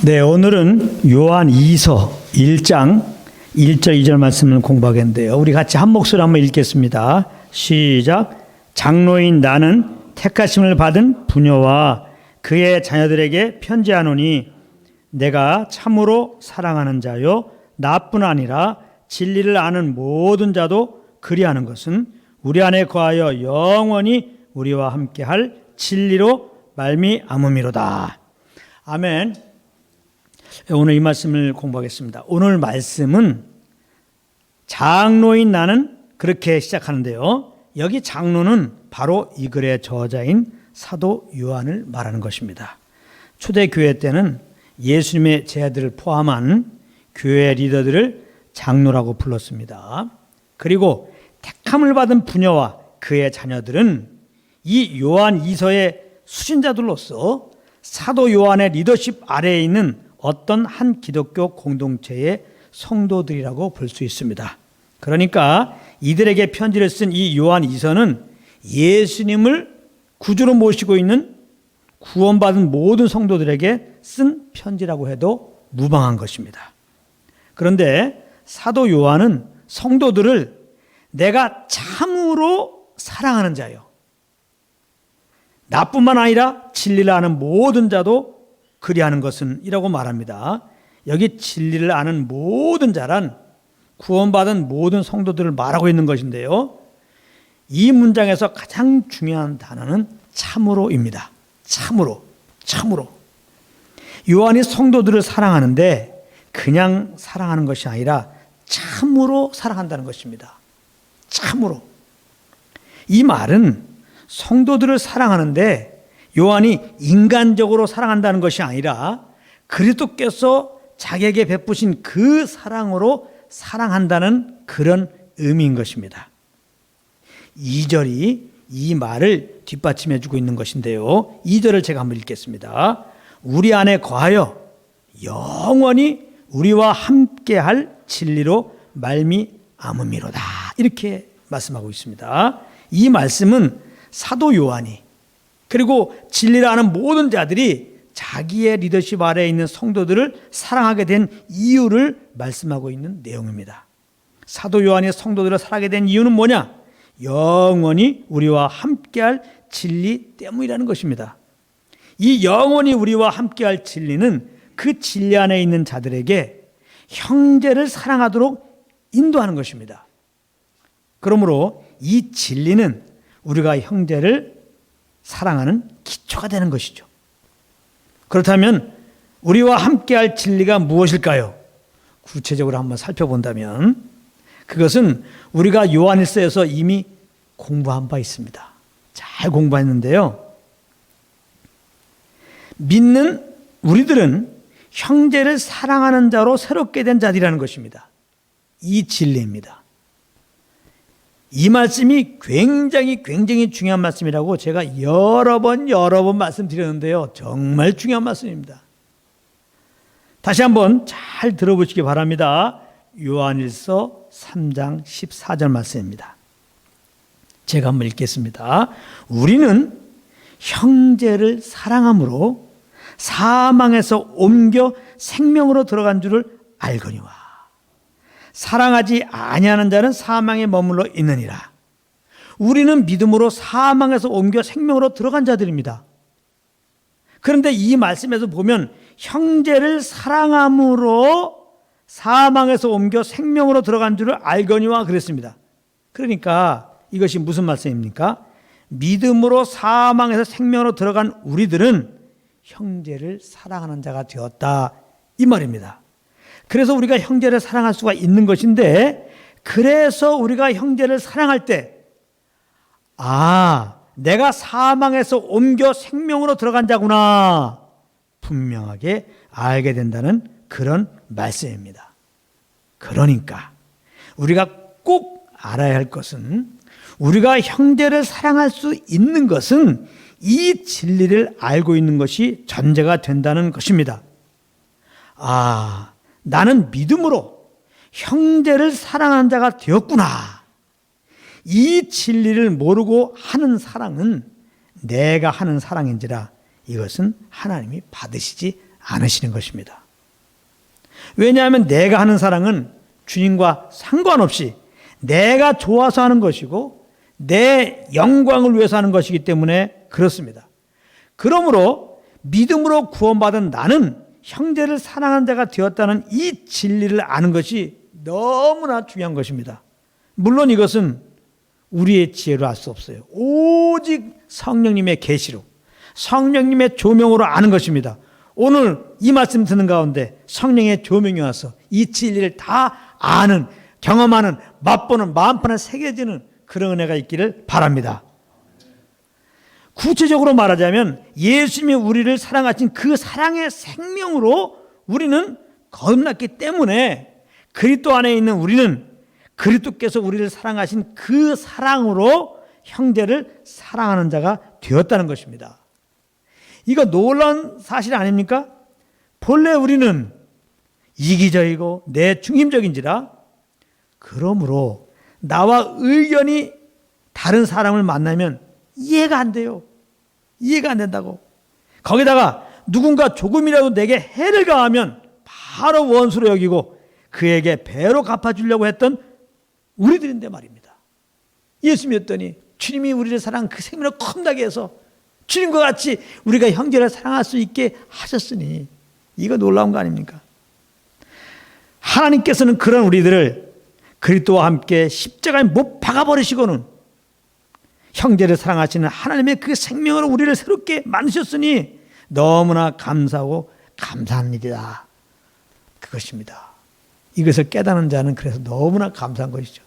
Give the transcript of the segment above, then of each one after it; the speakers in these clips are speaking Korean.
네, 오늘은 요한 2서 1장 1절 2절 말씀을 공부하겠는데요. 우리 같이 한 목소리로 한번 읽겠습니다. 시작. 장로인 나는 택하심을 받은 부녀와 그의 자녀들에게 편지하노니 내가 참으로 사랑하는 자요 나뿐 아니라 진리를 아는 모든 자도 그리하는 것은 우리 안에 거하여 영원히 우리와 함께할 진리로 말미암음이로다. 아멘. 오늘 이 말씀을 공부하겠습니다. 오늘 말씀은 장로인 나는 그렇게 시작하는데요. 여기 장로는 바로 이 글의 저자인 사도 요한을 말하는 것입니다. 초대교회 때는 예수님의 제자들을 포함한 교회 리더들을 장로라고 불렀습니다. 그리고 택함을 받은 부녀와 그의 자녀들은 이 요한 2서의 수신자들로서 사도 요한의 리더십 아래에 있는 어떤 한 기독교 공동체의 성도들이라고 볼 수 있습니다. 그러니까 이들에게 편지를 쓴 이 요한 2서는 예수님을 구주로 모시고 있는 구원받은 모든 성도들에게 쓴 편지라고 해도 무방한 것입니다. 그런데 사도 요한은 성도들을 내가 참으로 사랑하는 자요, 나뿐만 아니라 진리를 아는 모든 자도 그리하는 것은 이라고 말합니다. 여기 진리를 아는 모든 자란 구원받은 모든 성도들을 말하고 있는 것인데요. 이 문장에서 가장 중요한 단어는 참으로입니다. 참으로. 요한이 성도들을 사랑하는데 그냥 사랑하는 것이 아니라 참으로 사랑한다는 것입니다. 참으로. 이 말은 성도들을 사랑하는데 요한이 인간적으로 사랑한다는 것이 아니라 그리스도께서 자기에게 베푸신 그 사랑으로 사랑한다는 그런 의미인 것입니다. 2절이 이 말을 뒷받침해 주고 있는 것인데요. 2절을 제가 한번 읽겠습니다. 우리 안에 거하여 영원히 우리와 함께할 진리로 말미암음이로다. 이렇게 말씀하고 있습니다. 이 말씀은 사도 요한이 그리고 진리를 아는 모든 자들이 자기의 리더십 아래에 있는 성도들을 사랑하게 된 이유를 말씀하고 있는 내용입니다. 사도 요한이 성도들을 사랑하게 된 이유는 뭐냐? 영원히 우리와 함께할 진리 때문이라는 것입니다. 이 영원히 우리와 함께할 진리는 그 진리 안에 있는 자들에게 형제를 사랑하도록 인도하는 것입니다. 그러므로 이 진리는 우리가 형제를 사랑하는 기초가 되는 것이죠. 그렇다면 우리와 함께할 진리가 무엇일까요? 구체적으로 한번 살펴본다면 그것은 우리가 요한일서에서 이미 공부한 바 있습니다. 잘 공부했는데요. 믿는 우리들은 형제를 사랑하는 자로 새롭게 된 자들이라는 것입니다. 이 진리입니다. 이 말씀이 굉장히 중요한 말씀이라고 제가 여러 번 말씀드렸는데요. 정말 중요한 말씀입니다. 다시 한번 잘 들어보시기 바랍니다. 요한일서 3장 14절 말씀입니다. 제가 한번 읽겠습니다. 우리는 형제를 사랑함으로 사망에서 옮겨 생명으로 들어간 줄을 알거니와 사랑하지 아니하는 자는 사망에 머물러 있느니라. 우리는 믿음으로 사망에서 옮겨 생명으로 들어간 자들입니다. 그런데 이 말씀에서 보면 형제를 사랑함으로 사망에서 옮겨 생명으로 들어간 줄을 알거니와 그랬습니다. 그러니까 이것이 무슨 말씀입니까? 믿음으로 사망에서 생명으로 들어간 우리들은 형제를 사랑하는 자가 되었다, 이 말입니다. 그래서 우리가 형제를 사랑할 수가 있는 것인데, 그래서 우리가 형제를 사랑할 때 내가 사망에서 옮겨 생명으로 들어간 자구나 분명하게 알게 된다는 그런 말씀입니다. 그러니까 우리가 꼭 알아야 할 것은, 우리가 형제를 사랑할 수 있는 것은 이 진리를 알고 있는 것이 전제가 된다는 것입니다. 나는 믿음으로 형제를 사랑하는 자가 되었구나. 이 진리를 모르고 하는 사랑은 내가 하는 사랑인지라 이것은 하나님이 받으시지 않으시는 것입니다. 왜냐하면 내가 하는 사랑은 주님과 상관없이 내가 좋아서 하는 것이고 내 영광을 위해서 하는 것이기 때문에 그렇습니다. 그러므로 믿음으로 구원받은 나는 형제를 사랑하는 자가 되었다는 이 진리를 아는 것이 너무나 중요한 것입니다. 물론 이것은 우리의 지혜로 알 수 없어요. 오직 성령님의 계시로, 성령님의 조명으로 아는 것입니다. 오늘 이 말씀 듣는 가운데 성령의 조명이 와서 이 진리를 다 아는, 경험하는, 맛보는, 마음판에 새겨지는 그런 은혜가 있기를 바랍니다. 구체적으로 말하자면 예수님이 우리를 사랑하신 그 사랑의 생명으로 우리는 거듭났기 때문에 그리스도 안에 있는 우리는 그리스도께서 우리를 사랑하신 그 사랑으로 형제를 사랑하는 자가 되었다는 것입니다. 이거 놀라운 사실 아닙니까? 본래 우리는 이기적이고 내중심적인지라 그러므로 나와 의견이 다른 사람을 만나면 이해가 안 돼요. 이해가 안 된다고. 거기다가 누군가 조금이라도 내게 해를 가하면 바로 원수로 여기고 그에게 배로 갚아주려고 했던 우리들인데 말입니다. 예수 믿었더니 주님이 우리를 사랑한 그 생명을 컴다게 해서 주님과 같이 우리가 형제를 사랑할 수 있게 하셨으니 이거 놀라운 거 아닙니까? 하나님께서는 그런 우리들을 그리스도와 함께 십자가에 못 박아버리시고는 형제를 사랑하시는 하나님의 그 생명으로 우리를 새롭게 만드셨으니 너무나 감사하고 감사한 일이다. 그것입니다. 이것을 깨닫는 자는 그래서 너무나 감사한 것이죠.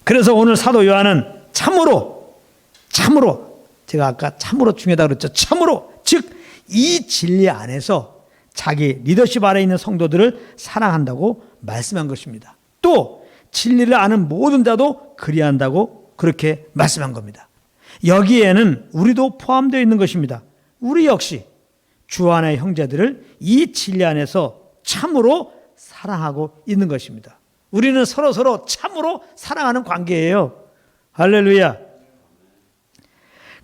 그래서 오늘 사도 요한은 참으로 제가 아까 참으로 중요하다고 그랬죠. 참으로 즉 이 진리 안에서 자기 리더십 아래 있는 성도들을 사랑한다고 말씀한 것입니다. 또 진리를 아는 모든 자도 그리한다고 그렇게 말씀한 겁니다. 여기에는 우리도 포함되어 있는 것입니다. 우리 역시 주 안의 형제들을 이 진리 안에서 참으로 사랑하고 있는 것입니다. 우리는 서로 참으로 사랑하는 관계예요. 할렐루야.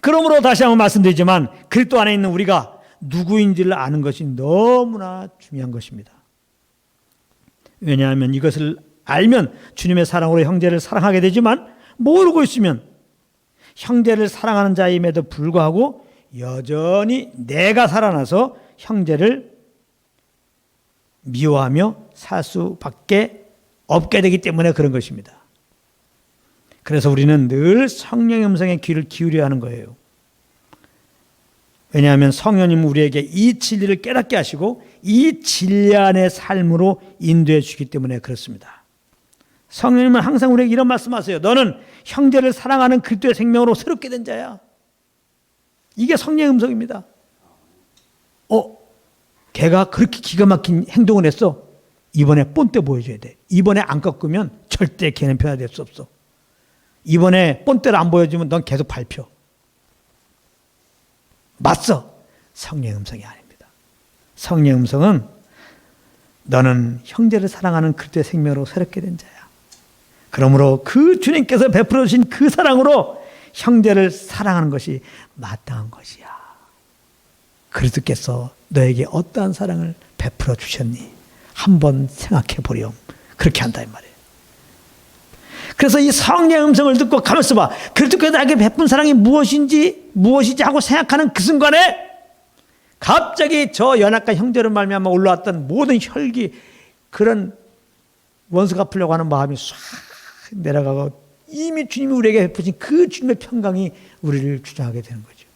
그러므로 다시 한번 말씀드리지만 그리스도 안에 있는 우리가 누구인지를 아는 것이 너무나 중요한 것입니다. 왜냐하면 이것을 알면 주님의 사랑으로 형제를 사랑하게 되지만 모르고 있으면 형제를 사랑하는 자임에도 불구하고 여전히 내가 살아나서 형제를 미워하며 살 수밖에 없게 되기 때문에 그런 것입니다. 그래서 우리는 늘 성령의 음성에 귀를 기울여야 하는 거예요. 왜냐하면 성령님은 우리에게 이 진리를 깨닫게 하시고 이 진리 안의 삶으로 인도해 주기 때문에 그렇습니다. 성령님은 항상 우리에게 이런 말씀하세요. 너는 형제를 사랑하는 그리스도의 생명으로 새롭게 된 자야. 이게 성령의 음성입니다. 걔가 그렇게 기가 막힌 행동을 했어. 이번에 본때 보여줘야 돼. 이번에 안 꺾으면 절대 걔는 변화될 수 없어. 이번에 본때를 안 보여주면 넌 계속 밟혀. 맞서. 성령의 음성이 아닙니다. 성령의 음성은 너는 형제를 사랑하는 그리스도의 생명으로 새롭게 된 자야. 그러므로 그 주님께서 베풀어 주신 그 사랑으로 형제를 사랑하는 것이 마땅한 것이야. 그리스도께서 너에게 어떠한 사랑을 베풀어 주셨니? 한번 생각해 보렴. 그렇게 한다 이 말이에요. 그래서 이 성령의 음성을 듣고 가만히 있어봐. 그리스도께서 나에게 베푼 사랑이 무엇이지 하고 생각하는 그 순간에 갑자기 저 연약한 형제를 말미암아 올라왔던 모든 혈기, 그런 원수 갚으려고 하는 마음이 싹 내려가고 이미 주님이 우리에게 베푸신 그 주님의 평강이 우리를 주장하게 되는 거죠.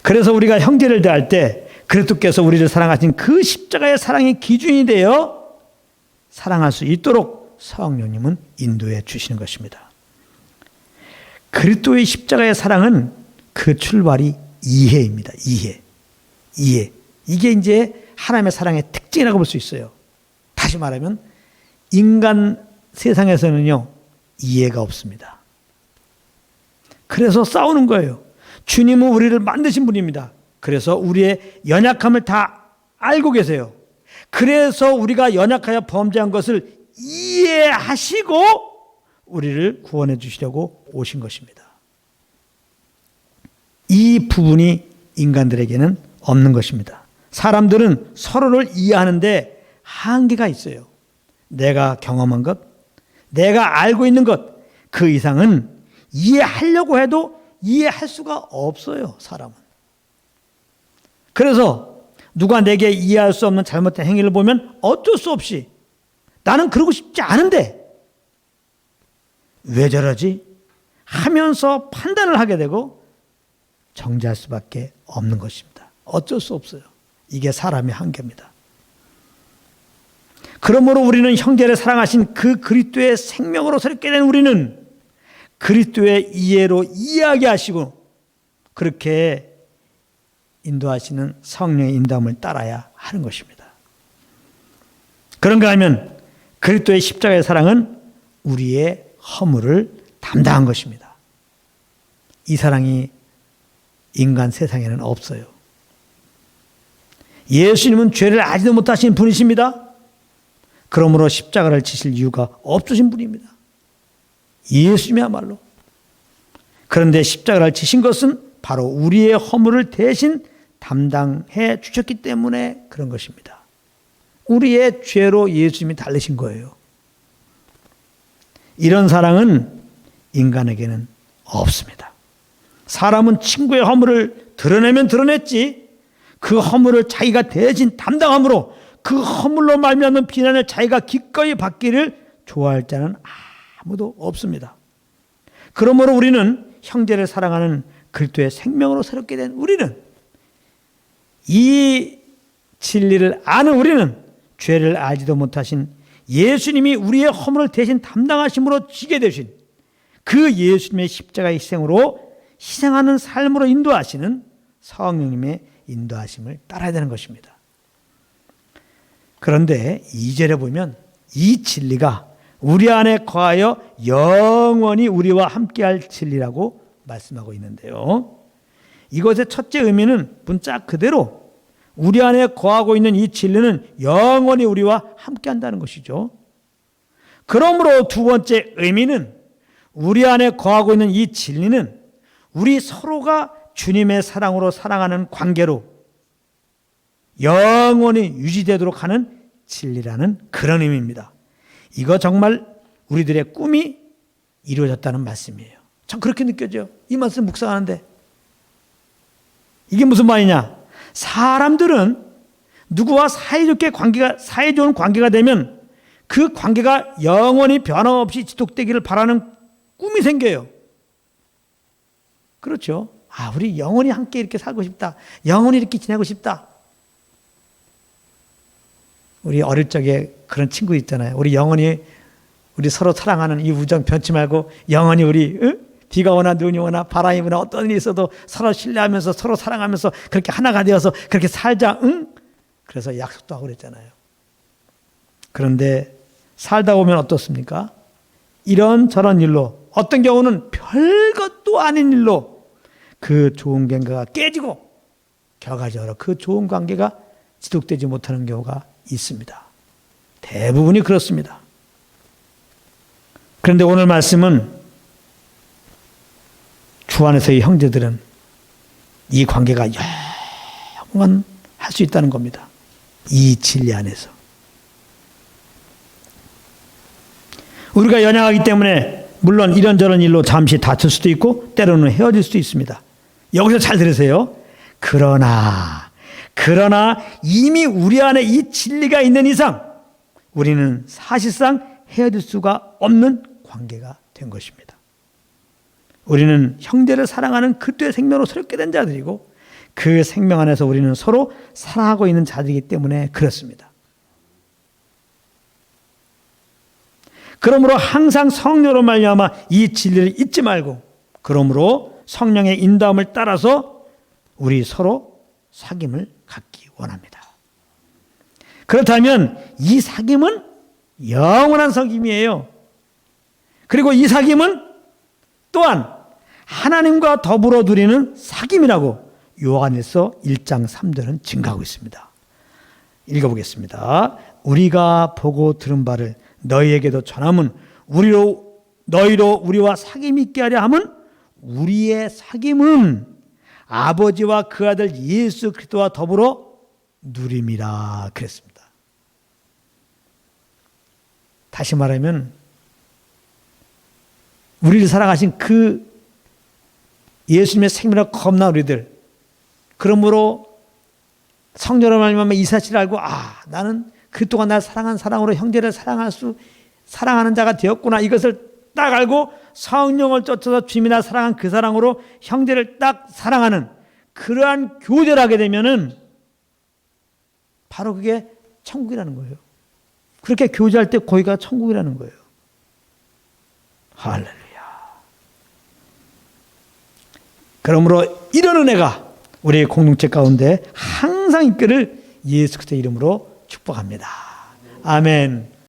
그래서 우리가 형제를 대할 때 그리스도께서 우리를 사랑하신 그 십자가의 사랑이 기준이 되어 사랑할 수 있도록 성령님은 인도해 주시는 것입니다. 그리스도의 십자가의 사랑은 그 출발이 이해입니다. 이해. 이게 이제 하나님의 사랑의 특징이라고 볼 수 있어요. 다시 말하면 인간 세상에서는요, 이해가 없습니다. 그래서 싸우는 거예요. 주님은 우리를 만드신 분입니다. 그래서 우리의 연약함을 다 알고 계세요. 그래서 우리가 연약하여 범죄한 것을 이해하시고 우리를 구원해 주시려고 오신 것입니다. 이 부분이 인간들에게는 없는 것입니다. 사람들은 서로를 이해하는데 한계가 있어요. 내가 경험한 것, 내가 알고 있는 것, 그 이상은 이해하려고 해도 이해할 수가 없어요, 사람은. 그래서 누가 내게 이해할 수 없는 잘못된 행위를 보면 어쩔 수 없이 나는 그러고 싶지 않은데 왜 저러지? 하면서 판단을 하게 되고 정죄할 수밖에 없는 것입니다. 어쩔 수 없어요. 이게 사람의 한계입니다. 그러므로 우리는 형제를 사랑하신 그 그리스도의 생명으로 새롭게 된 우리는 그리스도의 이해로 이해하게 하시고 그렇게 인도하시는 성령의 인도함을 따라야 하는 것입니다. 그런가 하면 그리스도의 십자가의 사랑은 우리의 허물을 담당한 것입니다. 이 사랑이 인간 세상에는 없어요. 예수님은 죄를 알지도 못하신 분이십니다. 그러므로 십자가를 지실 이유가 없으신 분입니다. 예수님이야말로. 그런데 십자가를 지신 것은 바로 우리의 허물을 대신 담당해 주셨기 때문에 그런 것입니다. 우리의 죄로 예수님이 달리신 거예요. 이런 사랑은 인간에게는 없습니다. 사람은 친구의 허물을 드러내면 드러냈지 그 허물을 자기가 대신 담당함으로 그 허물로 말미암는 비난을 자기가 기꺼이 받기를 좋아할 자는 아무도 없습니다. 그러므로 우리는 형제를 사랑하는 그리스도의 생명으로 새롭게 된 우리는 이 진리를 아는 우리는 죄를 알지도 못하신 예수님이 우리의 허물을 대신 담당하심으로 지게 되신 그 예수님의 십자가의 희생으로 희생하는 삶으로 인도하시는 성령님의 인도하심을 따라야 되는 것입니다. 그런데 2절에 보면 이 진리가 우리 안에 거하여 영원히 우리와 함께할 진리라고 말씀하고 있는데요. 이것의 첫째 의미는 문자 그대로 우리 안에 거하고 있는 이 진리는 영원히 우리와 함께한다는 것이죠. 그러므로 두 번째 의미는 우리 안에 거하고 있는 이 진리는 우리 서로가 주님의 사랑으로 사랑하는 관계로 영원히 유지되도록 하는 진리라는 그런 의미입니다. 이거 정말 우리들의 꿈이 이루어졌다는 말씀이에요. 참 그렇게 느껴져요. 이 말씀 묵상하는데 이게 무슨 말이냐? 사람들은 누구와 사이좋은 관계가 되면 그 관계가 영원히 변함없이 지속되기를 바라는 꿈이 생겨요. 그렇죠. 우리 영원히 함께 이렇게 살고 싶다. 영원히 이렇게 지내고 싶다. 우리 어릴 적에 그런 친구 있잖아요. 우리 서로 사랑하는 이 우정 변치 말고 영원히 우리 비가 오나 눈이 오나 바람이 부나 어떤 일이 있어도 서로 신뢰하면서 서로 사랑하면서 그렇게 하나가 되어서 그렇게 살자. 그래서 약속도 하고 그랬잖아요. 그런데 살다 보면 어떻습니까? 이런저런 일로 어떤 경우는 별것도 아닌 일로 그 좋은 관계가 깨지고 결과적으로 그 좋은 관계가 지속되지 못하는 경우가 있습니다. 대부분이 그렇습니다. 그런데 오늘 말씀은 주 안에서의 형제들은 이 관계가 영원할 수 있다는 겁니다. 이 진리 안에서. 우리가 연약하기 때문에 물론 이런저런 일로 잠시 다툴 수도 있고 때로는 헤어질 수도 있습니다. 여기서 잘 들으세요. 그러나 이미 우리 안에 이 진리가 있는 이상 우리는 사실상 헤어질 수가 없는 관계가 된 것입니다. 우리는 형제를 사랑하는 그리스도의 생명으로 새롭게 된 자들이고 그 생명 안에서 우리는 서로 사랑하고 있는 자들이기 때문에 그렇습니다. 그러므로 항상 성령으로 말미암아 이 진리를 잊지 말고 그러므로 성령의 인도함을 따라서 우리 서로 사귐을 갖기 원합니다. 그렇다면 이 사귐은 영원한 사귐이에요. 그리고 이 사귐은 또한 하나님과 더불어 누리는 사귐이라고 요한일서 1장 3절은 증가하고 있습니다. 읽어보겠습니다. 우리가 보고 들은 바를 너희에게도 전함은 너희로 우리와 사귐이 있게 하려 함은 우리의 사귐은 아버지와 그 아들 예수 그리스도와 더불어 누림이라 그랬습니다. 다시 말하면 우리를 사랑하신 그 예수님의 생명을 겁나 우리들, 그러므로 성령으로 말미암아 이 사실을 알고 나는 그동안 날 사랑한 사랑으로 형제를 사랑하는 자가 되었구나, 이것을 딱 알고 성령을 쫓아서 주님이나 사랑한 그 사랑으로 형제를 딱 사랑하는 그러한 교제를 하게 되면은 바로 그게 천국이라는 거예요. 그렇게 교제할 때 거기가 천국이라는 거예요. 할렐루야. 그러므로 이런 은혜가 우리의 공동체 가운데 항상 있기를 예수 그리스도의 이름으로 축복합니다. 아멘.